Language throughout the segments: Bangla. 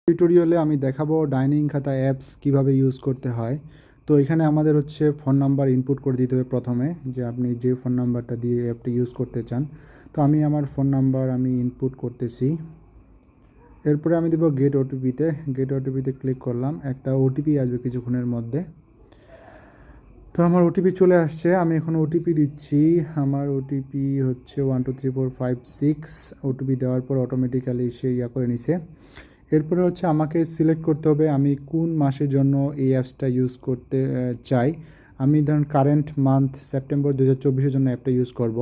টিউটোরিয়ালে আমি দেখাবো ডাইনিং খাতা অ্যাপস কিভাবে ইউজ করতে হয়। তো এখানে আমাদের হচ্ছে ফোন নাম্বার ইনপুট করে দিতে হবে প্রথমে, যে আপনি যে ফোন নাম্বারটা দিয়ে অ্যাপটি ইউজ করতে চান। তো আমি আমার ফোন নাম্বার ইনপুট করতেছি। এরপরে আমি দেবো গেট ওটিপিতে ক্লিক করলাম। একটা ওটিপি আসবে কিছুক্ষণের মধ্যে। তো আমার ওটিপি চলে আসছে, আমি এখন ওটিপি দিচ্ছি। আমার ওটিপি হচ্ছে 123456। ওটিপি দেওয়ার পর অটোমেটিক্যালি সে করে নিছে। এরপরে হচ্ছে আমাকে সিলেক্ট করতে হবে আমি কোন মাসের জন্য এই অ্যাপসটা ইউজ করতে চাই। আমি ধরুন কারেন্ট মান্থ সেপ্টেম্বর 2024-এর জন্য অ্যাপটা ইউজ করব।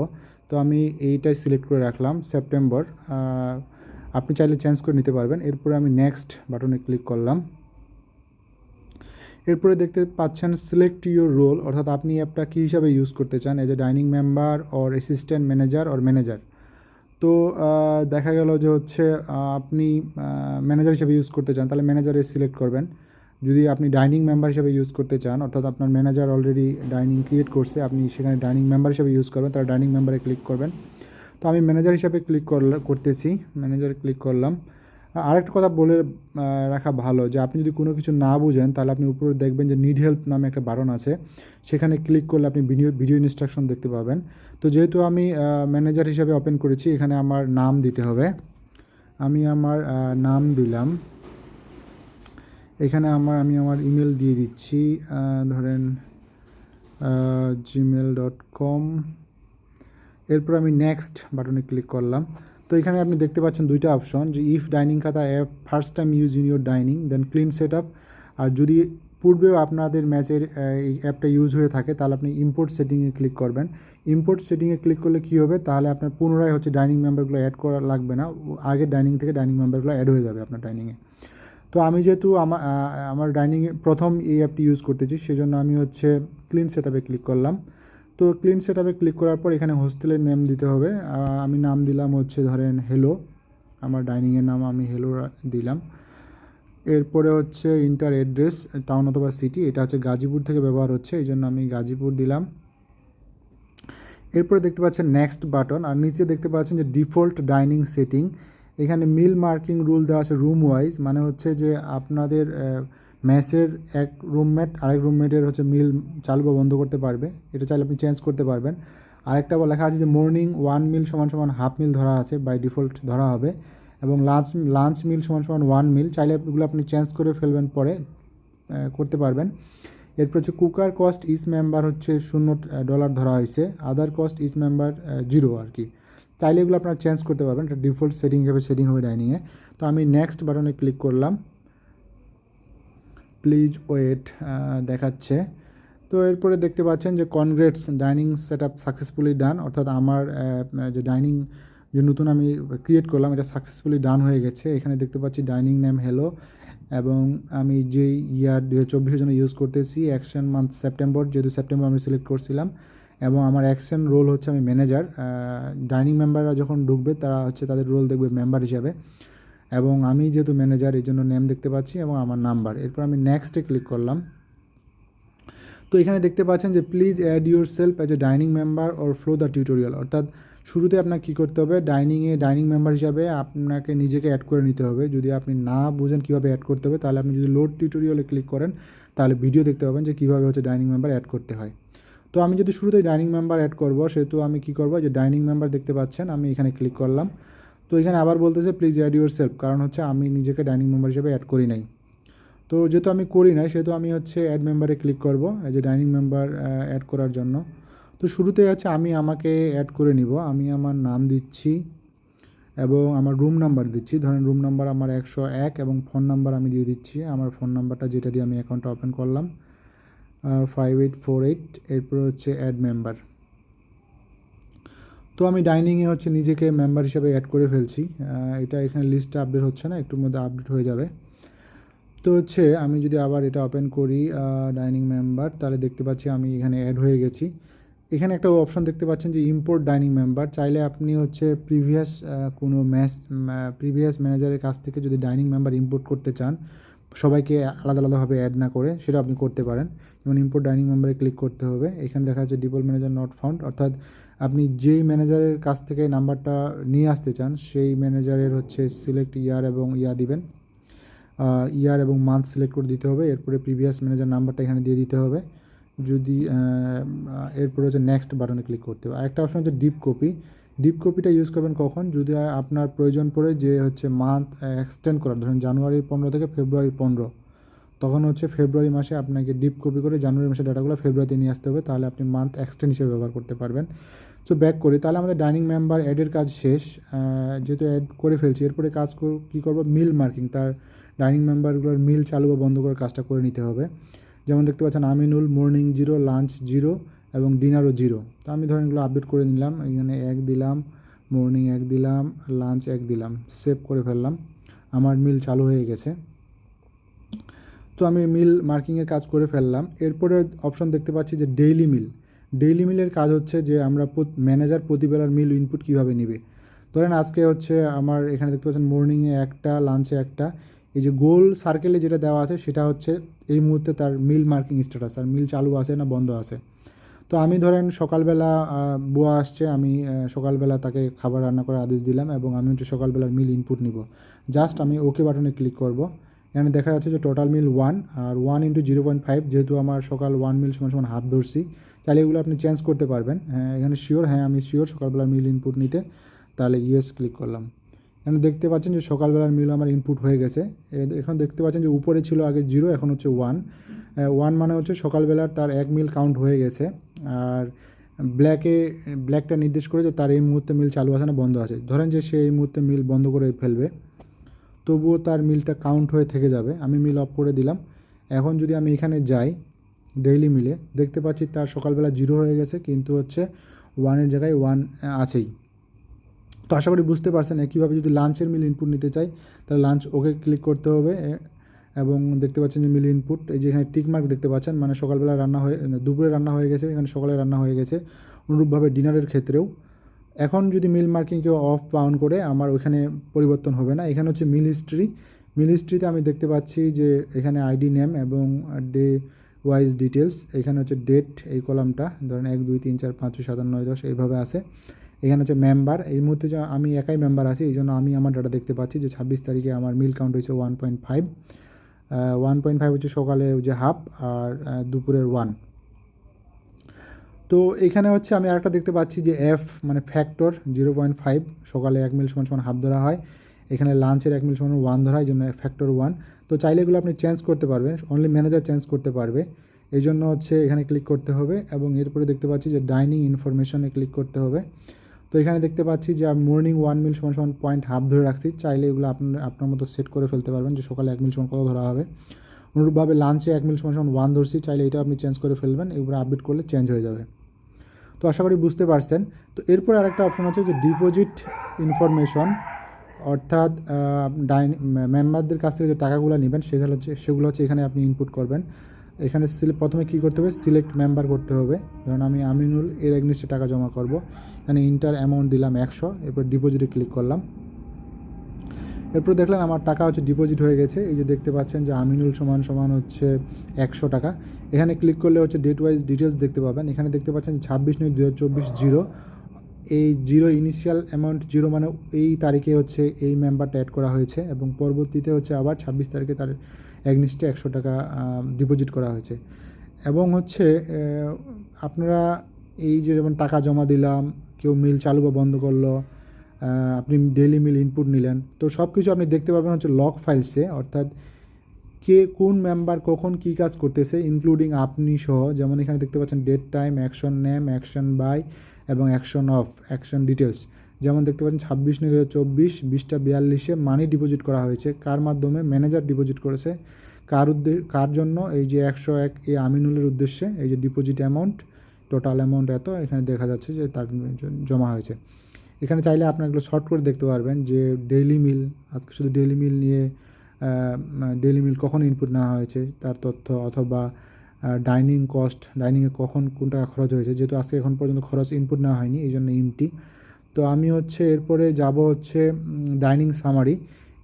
তো আমি এইটাই সিলেক্ট করে রাখলাম সেপ্টেম্বর। আপনি চাইলে চেঞ্জ করে নিতে পারবেন। এরপরে আমি নেক্সট বাটনে ক্লিক করলাম। এরপরে দেখতে পাচ্ছেন সিলেক্ট ইউর রোল, অর্থাৎ আপনি অ্যাপটা কী হিসাবে ইউজ করতে চান, age a dining member or assistant manager or manager. তো দেখা গেল যে হচ্ছে আপনি ম্যানেজার হিসেবে ইউজ করতে চান, তাহলে ম্যানেজারে সিলেক্ট করবেন। যদি আপনি ডাইনিং মেম্বার হিসেবে ইউজ করতে চান, অর্থাৎ আপনার ম্যানেজার অলরেডি ডাইনিং ক্রিয়েট করছে, আপনি সেখানে ডাইনিং মেম্বার হিসেবে ইউজ করবেন, তাহলে ডাইনিং মেম্বারে ক্লিক করবেন। তো আমি ম্যানেজার হিসাবে করতেছি, ম্যানেজারে ক্লিক করলাম। আরেকটা কথা বলে রাখা ভালো, যে আপনি যদি কোনো কিছু না বুঝেন, তাহলে আপনি উপরে দেখবেন যে নিড হেল্প নামে একটা বাটন আছে, সেখানে ক্লিক করলে আপনি ভিডিও ইনস্ট্রাকশন দেখতে পাবেন। তো যেহেতু আমি ম্যানেজার হিসাবে ওপেন করেছি, এখানে আমার নাম দিতে হবে। আমি আমার নাম দিলাম। এখানে আমি আমার ইমেল দিয়ে দিচ্ছি, ধরেন gmail.com। এরপর আমি নেক্সট বাটনে ক্লিক করলাম। তো এখানে আপনি দেখতে পাচ্ছেন দুইটা অপশন, যে if dining Khata app first time use in your dining then clean set up. আর যদি পূর্বেও আপনাদের ম্যাচের এই অ্যাপটা ইউজ হয়ে থাকে, তাহলে আপনি ইম্পোর্ট সেটিংয়ে ক্লিক করবেন। ইম্পোর্ট সেটিংয়ে ক্লিক করলে কী হবে, তাহলে আপনার পুনরায় হচ্ছে ডাইনিং মেম্বারগুলো অ্যাড করা লাগবে না, আগের ডাইনিং থেকে ডাইনিং মেম্বারগুলো অ্যাড হয়ে যাবে আপনার ডাইনিংয়ে। তো আমি যেহেতু আমার ডাইনিংয়ে প্রথম এই অ্যাপটি ইউজ করতেছি, সেজন্য আমি হচ্ছে ক্লিন সেট আপে ক্লিক করলাম। তো ক্লিন সেট আপে ক্লিক করার পর এখানে হোস্টেলের নেম দিতে হবে। আমি নাম দিলাম হচ্ছে ধরেন হেলো, আমার ডাইনিংয়ের নাম আমি হেলো দিলাম। এরপরে হচ্ছে ইন্টার অ্যাড্রেস, টাউন অথবা সিটি, এটা হচ্ছে গাজীপুর থেকে ব্যবহার হচ্ছে, এই জন্য আমি গাজীপুর দিলাম। এরপরে দেখতে পাচ্ছেন নেক্সট বাটন, আর নিচে দেখতে পাচ্ছেন যে ডিফল্ট ডাইনিং সেটিং। এখানে মিল মার্কিং রুল দেওয়া আছে রুম ওয়াইজ, মানে হচ্ছে যে আপনাদের মেসের এক রুমমেট আরেক রুমমেটের হচ্ছে মিল চালু বা বন্ধ করতে পারবে, এটা চাইলে আপনি চেঞ্জ করতে পারবেন। আরেকটা লেখা আছে যে মর্নিং 1 মিল = হাফ মিল ধরা আছে, বাই ডিফল্ট ধরা হবে, এবং লাঞ্চ মিল = 1 মিল, চাইলে এগুলো আপনি চেঞ্জ করে ফেলবেন, পরে করতে পারবেন। এরপর হচ্ছে কুকার কস্ট ইচ মেম্বার হচ্ছে $0 ধরা হয়েছে, আদার কস্ট ইচ মেম্বার 0 আর কি। চাইলে এগুলো আপনারা চেঞ্জ করতে পারবেন, এটা ডিফল্ট সেটিং হিসেবে সেটিং হবে ডাইনিংয়ে। তো আমি নেক্সট বাটনে ক্লিক করলাম। প্লিজ ওয়েট দেখাচ্ছে। তো এরপরে দেখতে পাচ্ছেন যে congrats, dining set up successfully ডান, অর্থাৎ আমার যে ডাইনিং যে নতুন আমি ক্রিয়েট করলাম, এটা সাকসেসফুলি ডান হয়ে গেছে। এখানে দেখতে পাচ্ছি ডাইনিং নেম হেলো, এবং আমি যেই ইয়ার 2024-এর জন্য ইউজ করতেছি, অ্যাকশন মান্থ সেপ্টেম্বর, যেহেতু সেপ্টেম্বর আমি সিলেক্ট করছিলাম, এবং আমার অ্যাকশন রোল হচ্ছে আমি ম্যানেজার। ডাইনিং মেম্বাররা যখন ঢুকবে, তারা হচ্ছে তাদের রোল দেখবে মেম্বার হিসাবে, এবং আমি যেহেতু ম্যানেজার, এই জন্য নেম দেখতে পাচ্ছি এবং আমার নাম্বার। এরপর আমি নেক্সটে ক্লিক করলাম। তো এখানে দেখতে পাচ্ছেন যে please add yourself as a dining member or follow the tutorial, অর্থাৎ শুরুতে আপনার কী করতে হবে, ডাইনিং মেম্বার হিসাবে আপনাকে নিজেকে অ্যাড করে নিতে হবে। যদি আপনি না বুঝেন কীভাবে অ্যাড করতে হবে, তাহলে আপনি যদি লোড টিউটোরিয়ালে ক্লিক করেন, তাহলে ভিডিও দেখতে পাবেন যে কীভাবে হচ্ছে ডাইনিং মেম্বার অ্যাড করতে হয়। তো আমি যদি শুরুতেই ডাইনিং মেম্বার অ্যাড করব, সেহেতু আমি কী করব, যে ডাইনিং মেম্বার দেখতে পাচ্ছেন, আমি এখানে ক্লিক করলাম। তো এখানে আবার বলতেছে প্লিজ অ্যাড ইউর সেলফ, কারণ হচ্ছে আমি নিজেকে ডাইনিং মেম্বার হিসেবে অ্যাড করি নাই। তো যেহেতু আমি করি নাই, সেহেতু আমি হচ্ছে অ্যাড মেম্বারে ক্লিক করব as a dining member add করার জন্য। তো শুরুতে হচ্ছে আমি আমাকে অ্যাড করে নিব। আমি আমার নাম দিচ্ছি এবং আমার রুম নাম্বার দিচ্ছি, ধরেন রুম নাম্বার আমার 101, এবং ফোন নাম্বার আমি দিয়ে দিচ্ছি আমার ফোন নাম্বারটা, যেটা দিয়ে আমি অ্যাকাউন্টটা ওপেন করলাম, 5848। এরপর হচ্ছে অ্যাড মেম্বার। তো আমি ডাইনিংয়ে হচ্ছে নিজেকে মেম্বার হিসাবে অ্যাড করে ফেলছি। এটা এখানে লিস্টটা আপডেট হচ্ছে না, একটুর মধ্যে আপডেট হয়ে যাবে। তো হচ্ছে আমি যদি আবার এটা ওপেন করি ডাইনিং মেম্বার, তাহলে দেখতে পাচ্ছি আমি এখানে অ্যাড হয়ে গেছি। এখানে একটা অপশন দেখতে পাচ্ছেন যে ইম্পোর্ট ডাইনিং মেম্বার, চাইলে আপনি হচ্ছে কোনো প্রিভিয়াস ম্যানেজারের কাছ থেকে যদি ডাইনিং মেম্বার ইম্পোর্ট করতে চান, সবাইকে আলাদা আলাদাভাবে অ্যাড না করে, সেটা আপনি করতে পারেন। যেমন ইম্পোর্ট ডাইনিং মেম্বারে ক্লিক করতে হবে, এখানে দেখা যাচ্ছে ডিফল্ট ম্যানেজার নট ফাউন্ড, অর্থাৎ আপনি যেই ম্যানেজারের কাছ থেকে নাম্বারটা নিয়ে আসতে চান, সেই ম্যানেজারের হচ্ছে সিলেক্ট ইয়ার এবং দিবেন। ইয়ার এবং মান্থ সিলেক্ট করে দিতে হবে। এরপরে প্রিভিয়াস ম্যানেজার নাম্বারটা এখানে দিয়ে দিতে হবে। যদি এরপরে হচ্ছে নেক্সট বাটনে ক্লিক করতে হবে। আরেকটা অপশন হচ্ছে ডিপ কপি। ডিপ কপিটা ইউজ করবেন কখন, যদি আপনার প্রয়োজন পড়ে যে হচ্ছে মান্থ এক্সটেন্ড করার, ধরুন জানুয়ারির 15 থেকে ফেব্রুয়ারির 15, তখন হচ্ছে ফেব্রুয়ারি মাসে আপনাকে ডিপ কপি করে জানুয়ারি মাসের ডাটাগুলো ফেব্রুয়ারিতে নিয়ে আসতে হবে, তাহলে আপনি মান্থ এক্সটেন্ড হিসেবে ব্যবহার করতে পারবেন। সো ব্যাক করি, তাহলে আমাদের ডাইনিং মেম্বার অ্যাডের কাজ শেষ। যেহেতু অ্যাড করে ফেলছি, এরপরে কাজ কী করবো, মিল মার্কিং, তার ডাইনিং মেম্বারগুলোর মিল চালু বা বন্ধ করার কাজটা করে নিতে হবে। যেমন দেখতে পাচ্ছেন আমিনুল মর্নিং 0, লাঞ্চ 0 এবং ডিনারও 0। তো আমি ধরেন এগুলো আপডেট করে নিলাম, এখানে 1 দিলাম, মর্নিং 1 দিলাম, লাঞ্চ 1 দিলাম, সেভ করে ফেললাম। আমার মিল চালু হয়ে গেছে। তো আমি মিল মার্কিংয়ের কাজ করে ফেললাম। এরপরে অপশন দেখতে পাচ্ছি যে ডেইলি মিল। ডেইলি মিলের কাজ হচ্ছে যে আমরা ম্যানেজার প্রতিবেলার মিল ইনপুট কীভাবে নেবে। ধরেন আজকে হচ্ছে আমার এখানে দেখতে পাচ্ছেন মর্নিংয়ে 1টা, লাঞ্চে 1টা, এই যে গোল সার্কেলে যেটা দেওয়া আছে সেটা হচ্ছে এই মুহূর্তে তার মিল মার্কিং স্ট্যাটাস, তার মিল চালু আছে না বন্ধ আছে। তো আমি ধরেন সকালবেলা বুয়া আসছে, আমি সকালবেলা তাকে খাবার রান্না করার আদেশ দিলাম এবং আমি হচ্ছে সকালবেলার মিল ইনপুট নিব। জাস্ট আমি ওকে বাটনে ক্লিক করব। এখানে দেখা যাচ্ছে যে টোটাল মিল 1 আর 1 × 0.5, যেহেতু আমার সকাল 1 মিল সমান হাফ ধরছি, তাহলে এগুলো আপনি চেঞ্জ করতে পারবেন। হ্যাঁ এখানে শিওর, হ্যাঁ আমি শিওর সকালবেলার মিল ইনপুট নিতে, তাহলে ইয়েস ক্লিক করলাম। এখানে দেখতে পাচ্ছেন যে সকালবেলার মিল আমার ইনপুট হয়ে গেছে। এখন দেখতে পাচ্ছেন যে উপরে ছিল আগে 0, এখন হচ্ছে 1। 1 মানে হচ্ছে সকালবেলার তার 1 মিল কাউন্ট হয়ে গেছে। আর ব্ল্যাকটা নির্দেশ করে যে তার এই মুহূর্তে মিল চালু আছে না বন্ধ আছে। ধরেন যে সে এই মুহূর্তে মিল বন্ধ করে ফেলবে, তবুও তার মিলটা কাউন্ট হয়ে থেকে যাবে। আমি মিল অফ করে দিলাম। এখন যদি আমি এখানে যাই ডেইলি মিলে, দেখতে পাচ্ছি তার সকালবেলা 0 হয়ে গেছে, কিন্তু হচ্ছে 1-এর জায়গায় 1 আছেই। তো আশা করি বুঝতে পারছেন। একইভাবে যদি লাঞ্চের মিল ইনপুট নিতে চাই, তাহলে লাঞ্চ ওকে ক্লিক করতে হবে এবং দেখতে পাচ্ছেন যে মিল ইনপুট, এই যে এখানে টিক মার্ক দেখতে পাচ্ছেন, মানে সকালবেলা রান্না হয়ে, দুপুরে রান্না হয়ে গেছে, এখানে সকালে রান্না হয়ে গেছে। অনুরূপভাবে ডিনারের ক্ষেত্রেও এখন যদি মিল মার্কিং কেউ অফ বা অন করে, আমার ওইখানে পরিবর্তন হবে না। এখানে হচ্ছে মিল হিস্ট্রি। মিল হিস্ট্রিতে আমি দেখতে পাচ্ছি যে এখানে আইডি নেম এবং ডে ওয়াইজ ডিটেলস, এখানে হচ্ছে ডেট, এই কলামটা ধরেন 1, 2, 3, 4, 5, 6, 7, 8, 9, 10 এইভাবে আছে। এখানে হচ্ছে মেম্বার, এই মুহূর্তে যে আমি একাই মেম্বার আছি, এই জন্য আমি আমার ডাটা দেখতে পাচ্ছি যে 26 তারিখে আমার মিল কাউন্ট হয়েছে 1.5। 1.5 হচ্ছে সকালে যে হাফ আর দুপুরের 1। তো এখানে হচ্ছে আমি আরেকটা দেখতে পাচ্ছি যে এফ মানে ফ্যাক্টর 0.5, সকালে 1 মিল সমান হাফ ধরা হয়, এখানে লাঞ্চের 1 মিল সমান 1 ধরা হয়, এই জন্য ফ্যাক্টর 1। তো চাইলে এগুলো আপনি চেঞ্জ করতে পারবেন, অনলি ম্যানেজার চেঞ্জ করতে পারবে, এই জন্য হচ্ছে এখানে ক্লিক করতে হবে। এবং এরপরে দেখতে পাচ্ছি যে ডাইনিং ইনফরমেশনে ক্লিক করতে হবে। তো এখানে দেখতে পাচ্ছি যে মর্নিং 1 মিল সমান পয়েন্ট হাফ ধরে রাখছি, চাইলে এগুলো আপনার মতো সেট করে ফেলতে পারবেন যে সকালে 1 মিল সমান কত ধরা হবে। অনুরূপভাবে লাঞ্চে 1 মিল সমান 1 ধরছি, চাইলে এটা আপনি চেঞ্জ করে ফেলবেন, এগুলো আপডেট করলে চেঞ্জ হয়ে যাবে। তো আশা করি বুঝতে পারছেন। তো এরপর আরেকটা অপশন আছে যে ডিপোজিট ইনফরমেশন, অর্থাৎ মেম্বারদের কাছ থেকে যে টাকাগুলো নেবেন সেগুলো হচ্ছে এখানে আপনি ইনপুট করবেন। এখানে প্রথমে কী করতে হবে, সিলেক্ট মেম্বার করতে হবে। ধরুন আমি আমিনুল এর এগনিস্টে টাকা জমা করব, এখানে ইন্টার অ্যামাউন্ট দিলাম 100, এরপর ডিপোজিটে ক্লিক করলাম। এরপর দেখলেন আমার টাকা হচ্ছে ডিপোজিট হয়ে গেছে। এই যে দেখতে পাচ্ছেন যে আমিনুল সমান হচ্ছে 100 টাকা। এখানে ক্লিক করলে হচ্ছে ডেট ওয়াইজ ডিটেলস দেখতে পাবেন। এখানে দেখতে পাচ্ছেন 26/9/2024 0, এই 0 ইনিশিয়াল অ্যামাউন্ট 0 মানে এই তারিখে হচ্ছে এই মেম্বারটা অ্যাড করা হয়েছে এবং পরবর্তীতে হচ্ছে আবার 26 তারিখে তার এগনিস্টে 100 টাকা ডিপোজিট করা হয়েছে। এবং হচ্ছে আপনারা এই যে যেমন টাকা জমা দিলাম, কেউ মিল চালু বা বন্ধ করলো, আপনি ডেইলি মিল ইনপুট নিলেন, তো সব কিছু আপনি দেখতে পাবেন হচ্ছে লগ ফাইলসে, অর্থাৎ কে কোন মেম্বার কখন কী কাজ করতেছে ইনক্লুডিং আপনি সহ। যেমন এখানে দেখতে পাচ্ছেন date, time, action name, action by এবং অ্যাকশন অফ, অ্যাকশন ডিটেলস। যেমন দেখতে পাচ্ছেন 26/9/2024 20টা 42-এ মানি ডিপোজিট করা হয়েছে, কার মাধ্যমে, ম্যানেজার ডিপোজিট করেছে, কার জন্য, এই যে 101 এই আমিনুলের উদ্দেশ্যে, এই যে ডিপোজিট অ্যামাউন্ট, টোটাল অ্যামাউন্ট এত, এখানে দেখা যাচ্ছে যে তার জমা হয়েছে। এখানে চাইলে আপনার এগুলো শর্ট করে দেখতে পারবেন যে ডেইলি মিল, আজকে শুধু ডেইলি মিল নিয়ে, ডেইলি মিল কখন ইনপুট নেওয়া হয়েছে তার তথ্য, অথবা ডাইনিং কস্ট, ডাইনিংয়ে কখন কোন টাকা খরচ হয়েছে, যেহেতু আজকে এখন পর্যন্ত খরচ ইনপুট নেওয়া হয়নি এই জন্য এমটি। তো আমি হচ্ছে এরপরে যাব হচ্ছে ডাইনিং সামারি।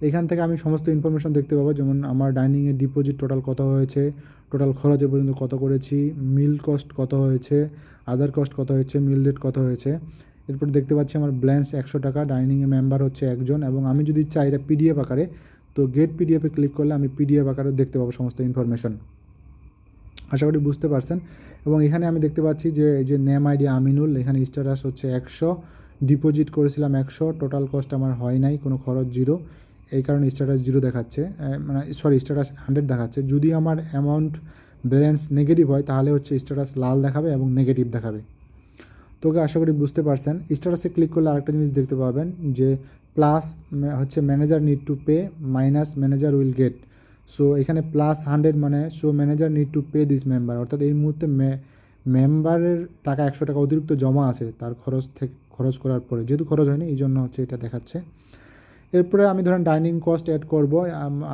এখান থেকে আমি সমস্ত ইনফরমেশন দেখতে পাবো, যেমন আমার ডাইনিংয়ে ডিপোজিট টোটাল কত হয়েছে, টোটাল খরচ এ পর্যন্ত কত করেছি, মিল কস্ট কত হয়েছে, আদার কস্ট কত হয়েছে, মিল রেট কত হয়েছে। এরপর দেখতে পাচ্ছি আমার ব্যালেন্স 100 টাকা, ডাইনিংয়ে মেম্বার হচ্ছে 1 জন, এবং আমি যদি চাই এটা পিডিএফ আকারে, তো গেট পিডিএফে ক্লিক করলে আমি পিডিএফ আকারে দেখতে পাবো সমস্ত ইনফরমেশন। আশা করি বুঝতে পারছেন। এবং এখানে আমি দেখতে পাচ্ছি যে এই যে নেম আইডি আমিনুল, এখানে স্ট্যাটাস হচ্ছে 100, ডিপোজিট করেছিলাম 100, টোটাল কস্ট আমার হয় নাই, কোনো খরচ 0, এই কারণে স্ট্যাটাস 0 দেখাচ্ছে, মানে সরি স্ট্যাটাস 100 দেখাচ্ছে। যদি আমার অ্যামাউন্ট ব্যালেন্স নেগেটিভ হয় তাহলে হচ্ছে স্ট্যাটাস লাল দেখাবে এবং নেগেটিভ দেখাবে। তোকে আশা করি বুঝতে পারছেন। স্ট্যাটাসে ক্লিক করলে আরেকটা জিনিস দেখতে পাবেন যে প্লাস হচ্ছে manager need to pay minus manager will get. So এখানে +100 মানে so manager need to pay this member, অর্থাৎ এই মুহূর্তে মেম্বারের টাকা 100 টাকা অতিরিক্ত জমা আছে তার খরচ করার পরে, যেহেতু খরচ হয়নি এই জন্য হচ্ছে এটা দেখাচ্ছে। এরপরে আমি ধরেন ডাইনিং কস্ট অ্যাড করব।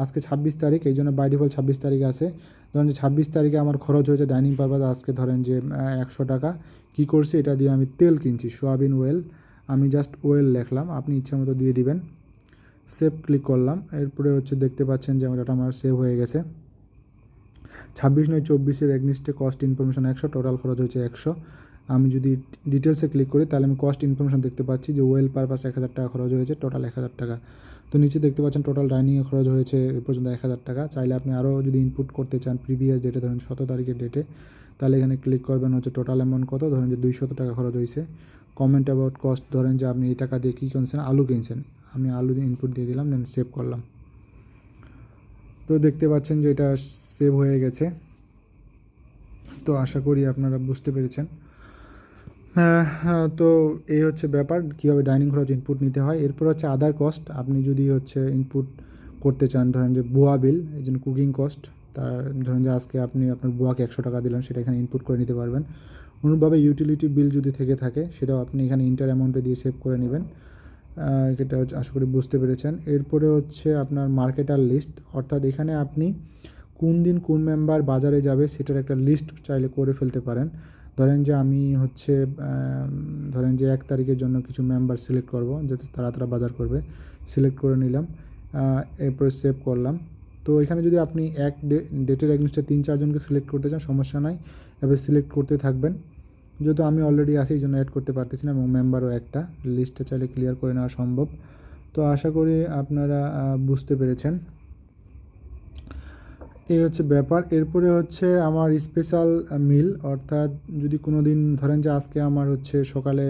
আজকে 26 তারিখ, এই জন্য বাই ডিফল্ট 26 তারিখ আছে। ধরেন যে 26 তারিখে আমার খরচ হয়েছে ডাইনিং পারপাস আজকে ধরেন যে 100 টাকা। কী করছি, এটা দিয়ে আমি তেল কিনছি, সোয়াবিন ওয়েল, আমি জাস্ট ওয়েল লিখলাম, আপনি ইচ্ছা মতো দিয়ে দিবেন। সেভ ক্লিক করলাম। এরপরে হচ্ছে দেখতে পাচ্ছেন যে এটা আমার সেভ হয়ে গেছে। 26/9/24 এগনিস্টে কস্ট ইনফরমেশন 100, টোটাল খরচ হয়েছে 100। আমি যদি ডিটেলসে ক্লিক করি তাহলে আমি কস্ট ইনফরমেশন দেখতে পাচ্ছি যে ওয়েল পারপাস 1000 টাকা খরচ হয়েছে, টোটাল 1000 টাকা। তো নিচে দেখতে পাচ্ছেন টোটাল ডাইনিংয়ে খরচ হয়েছে এ পর্যন্ত 1000 টাকা। চাইলে আপনি আরও যদি ইনপুট করতে চান প্রিভিয়াস ডেটে, ধরেন 17 তারিখের ডেটে, তাহলে এখানে ক্লিক করবেন হচ্ছে টোটাল অ্যামাউন্ট কত, ধরেন যে 200 টাকা খরচ হয়েছে। কমেন্ট অ্যাবাউট কস্ট, ধরেন যে আপনি এই টাকা দিয়ে কী কিনছেন, আলু কিনছেন, আমি আলু দিয়ে ইনপুট দিয়ে দিলাম, দেন সেভ করলাম। তো দেখতে পাচ্ছেন যে এটা সেভ হয়ে গেছে। তো আশা করি আপনারা বুঝতে পেরেছেন। তো এই হচ্ছে ব্যাপার, কীভাবে ডাইনিং খরচ ইনপুট নিতে হয়। এরপর হচ্ছে আদার কস্ট, আপনি যদি হচ্ছে ইনপুট করতে চান, ধরেন যে বুয়া বিল, এই জন্য কুকিং কস্ট, তার ধরেন যে আজকে আপনি আপনার বুয়াকে 100 টাকা দিলেন, সেটা এখানে ইনপুট করে নিতে পারবেন। অনুরূপভাবে ইউটিলিটি বিল যদি থেকে থাকে সেটাও আপনি এখানে ইন্টার অ্যামাউন্টে দিয়ে সেভ করে নেবেন। এটা হচ্ছে আশা করি বুঝতে পেরেছেন। এরপরে হচ্ছে আপনার মার্কেটার লিস্ট, অর্থাৎ এখানে আপনি কোন দিন কোন মেম্বার বাজারে যাবে সেটার একটা লিস্ট চাইলে করে ফেলতে পারেন। ধরেন যে আমি হচ্ছে ধরেন যে 1 তারিখের জন্য কিছু মেম্বার সিলেক্ট করব, যাতে তারা বাজার করবে, সিলেক্ট করে নিলাম। এরপরে সেভ করলাম। তো এখানে যদি আপনি ডেটের এগেনস্টে 3-4 জনকে সিলেক্ট করতে চান সমস্যা নাই, এবার সিলেক্ট করতে থাকবেন। যেহেতু আমি অলরেডি আছি এই জন্য অ্যাড করতে পারতেছি না, এবং মেম্বারও একটা, লিস্টটা চাইলে ক্লিয়ার করে নেওয়া সম্ভব। তো আশা করি আপনারা বুঝতে পেরেছেন। এই হচ্ছে ব্যাপার। এরপরে হচ্ছে আমার স্পেশাল মিল, অর্থাৎ যদি কোনো দিন ধরেন যে আজকে আমার হচ্ছে সকালে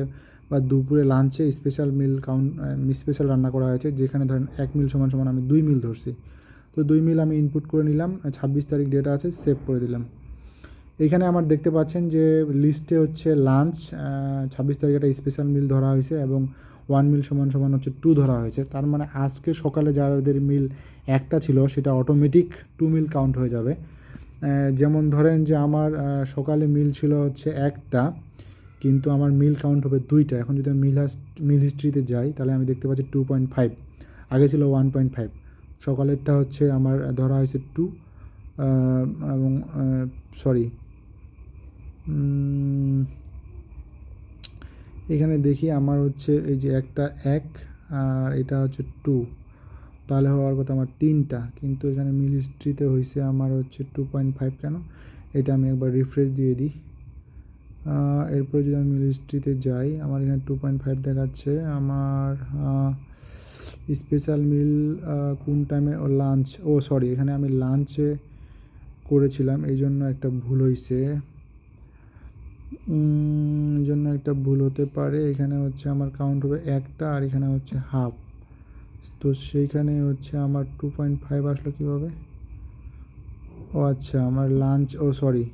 বা দুপুরে লাঞ্চে স্পেশাল মিল স্পেশাল রান্না করা হয়েছে, যেখানে ধরেন 1 মিল সমান সমান আমি 2 মিল ধরছি। তো 2 মিল আমি ইনপুট করে নিলাম, 26 তারিখ ডেটা আছে, সেভ করে দিলাম। এখানে আমার দেখতে পাচ্ছেন যে লিস্টে হচ্ছে লাঞ্চ 26 তারিখে একটা স্পেশাল মিল ধরা হয়েছে, এবং 1 মিল সমান সমান হচ্ছে 2 ধরা হয়েছে। তার মানে আজকে সকালে যাদের মিল একটা ছিল সেটা অটোমেটিক 2 মিল কাউন্ট হয়ে যাবে। যেমন ধরেন যে আমার সকালে মিল ছিল হচ্ছে একটা, কিন্তু আমার মিল কাউন্ট হবে 2টা। এখন যদি আমি মিল হিস্ট্রিতে যাই তাহলে আমি দেখতে পাচ্ছি 2.5, আগে ছিল 1.5। সকালেরটা হচ্ছে আমার ধরা হয়েছে 2, এবং সরি এখানে দেখি আমার হচ্ছে এই যে একটা 1 আর এটা হচ্ছে 2, তাহলে হওয়ার কথা আমার 3টা, কিন্তু এখানে মিল হিস্ট্রিতে হয়েছে আমার হচ্ছে 2.5 কেন, এটা আমি একবার রিফ্রেশ দিয়ে দিই। এরপরে যদি আমি মিল হিস্ট্রিতে যাই আমার এখানে 2.5 দেখাচ্ছে। আমার স্পেশাল মিল কোন টাইমে, লাঞ্চ, সরি এখানে আমি লাঞ্চে করেছিলাম, এই জন্য একটা ভুল হয়েছে, হতে পারে। এখানে হচ্ছে আমার কাউন্ট হবে একটা, আর এখানে হচ্ছে হাফ, তো সেইখানে হচ্ছে আমার 2.5 আসলো কীভাবে? আচ্ছা, আমার লাঞ্চ, সরি